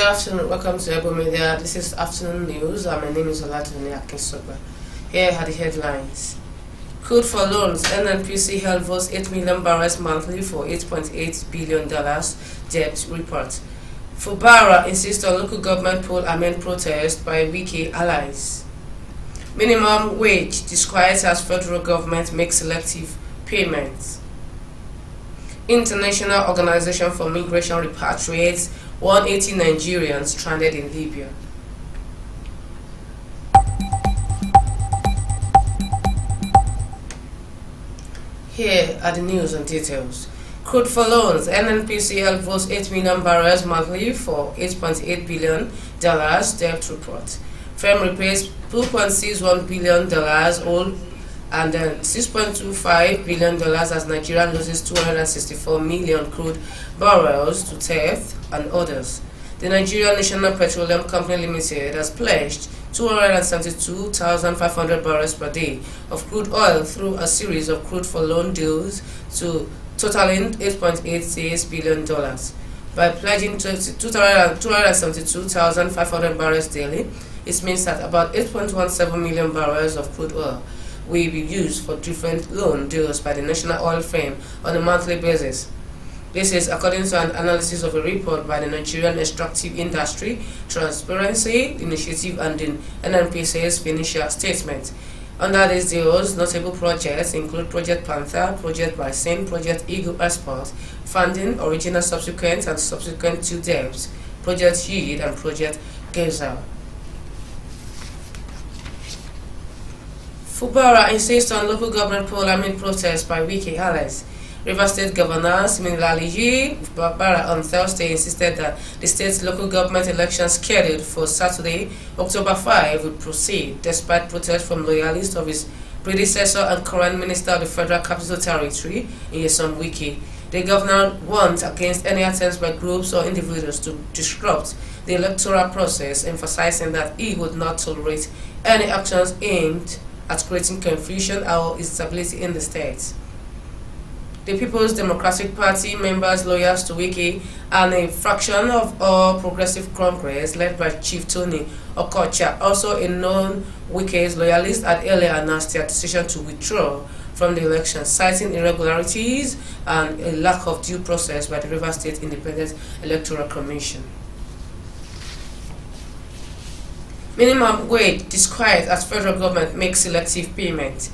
afternoon, welcome to EBO Media. This is afternoon news and my name is Olatuni Akinsoba. Here are the headlines. Crude for loans, NNPC held votes 8 million barrels monthly for $8.8 billion debt report. Fubara insists on local government poll amend protest by Wike allies. Minimum wage disquiets as federal government makes selective payments. International Organization for Migration repatriates 180 Nigerians stranded in Libya. Here are the news and details. Crude for loans, NNPC held votes 8 million barrels monthly for $8.8 billion debt report. Firm repays $2.61 billion old and then $6.25 billion as Nigeria loses 264 million crude barrels to theft and others. The Nigerian National Petroleum Company Limited has pledged 272,500 barrels per day of crude oil through a series of crude for loan deals to totaling $8.86 billion. By pledging 272,500 barrels daily, it means that about 8.17 million barrels of crude oil will be used for different loan deals by the national oil firm on a monthly basis. This is according to an analysis of a report by the Nigerian Extractive Industry Transparency Initiative and the NNPC's financial statement. Under these deals, notable projects include Project Panther, Project Bison, Project Eagle Export, Funding, Original Subsequent and Subsequent to Debts, Project Yield and Project Gaza. Fubara insists on local government poll amid protest by Wike allies. Rivers State Governor Similaliji Fubara on Thursday insisted that the state's local government election scheduled for Saturday, October 5 will proceed despite protest from loyalists of his predecessor and current Minister of the Federal Capital Territory, Nyesom Wike. The governor warned against any attempts by groups or individuals to disrupt the electoral process, emphasizing that he would not tolerate any actions aimed at creating confusion or instability in the state. The People's Democratic Party members loyal to Wike and a fraction of All Progressive Congress led by Chief Tony Okocha, also a known Wike's loyalist, had earlier announced their decision to withdraw from the election, citing irregularities and a lack of due process by the Rivers State Independent Electoral Commission. Minimum wage disquiet as federal government makes selective payment.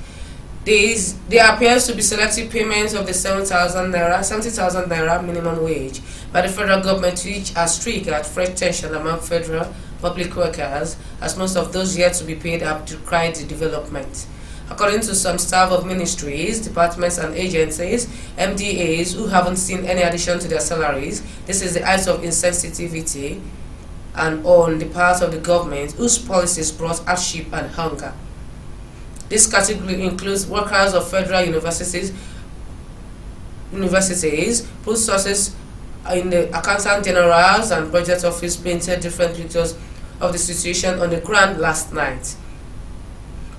There appears to be selective payments of the 70,000 naira minimum wage by the federal government, which has triggered fresh tension among federal public workers, as most of those yet to be paid have decried the development. According to some staff of ministries, departments and agencies, MDAs who haven't seen any addition to their salaries, this is the height of insensitivity and on the part of the government, whose policies brought hardship and hunger. This category includes workers of federal universities, post sources in the Accountant General's and Budget Office painted different pictures of the situation on the ground last night.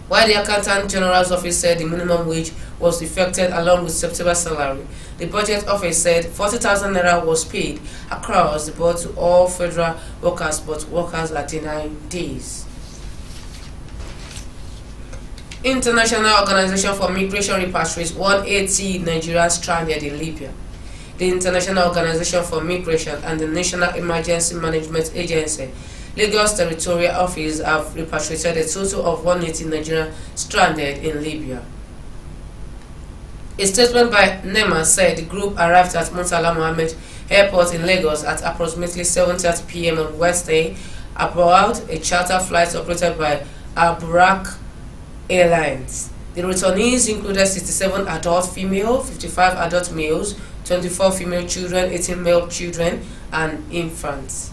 While the Accountant General's Office said the minimum wage was affected along with September salary, the Budget Office said 40,000 naira was paid across the board to all federal workers, but workers are denied days. International Organization for Migration repatriates 180 Nigerians stranded in Libya. The International Organization for Migration and the National Emergency Management Agency, Lagos Territorial Office, have repatriated a total of 180 Nigerians stranded in Libya. A statement by NEMA said the group arrived at Murtala Mohammed Airport in Lagos at approximately 7:30 p.m. on Wednesday aboard a charter flight operated by Al-Burak Airlines. The returnees included 67 adult female, 55 adult males, 24 female children, 18 male children, and infants.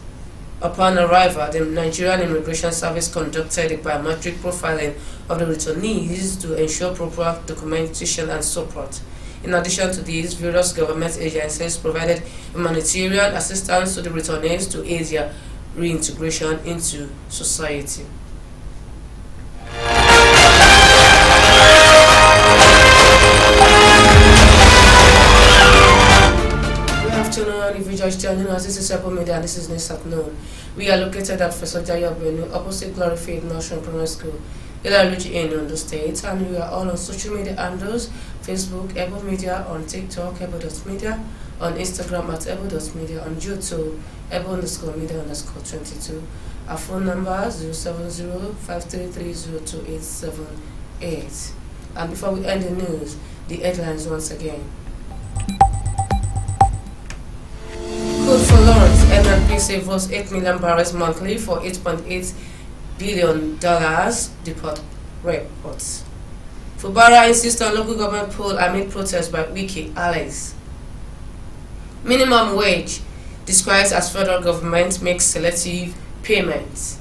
Upon arrival, the Nigerian Immigration Service conducted a biometric profiling of the returnees to ensure proper documentation and support. In addition to these, various government agencies provided humanitarian assistance to the returnees to aid their reintegration into society. Good afternoon. afternoon. If you just joining us, this is EBO Media and this is News at Noon. We are located at Fesojayo Avenue, opposite Glory Faith Nursery Primary School, Ilaluji in Ondo State, and we are all on social media handles: Facebook, EBO Media, on TikTok, EBO.media, on Instagram at EBO.media, on YouTube, EBO_media_22. Our phone number 070-533-02878. And before we end the news, the headlines once again. Code for loans: NNPC votes 8 million barrels monthly for $8.8 billion, depot reports. Fubara insists on local government poll amid protest by Wiki allies. Minimum wage describes as federal government makes selective payments.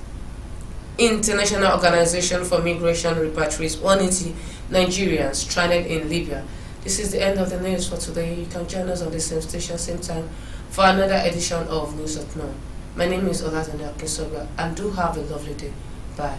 International Organization for Migration repatriates 180 Nigerians stranded in Libya. This is the end of the news for today. You can join us on the same station, same time, for another edition of News at Noon. My name is Oladune Akinsoga, and do have a lovely day. Bye.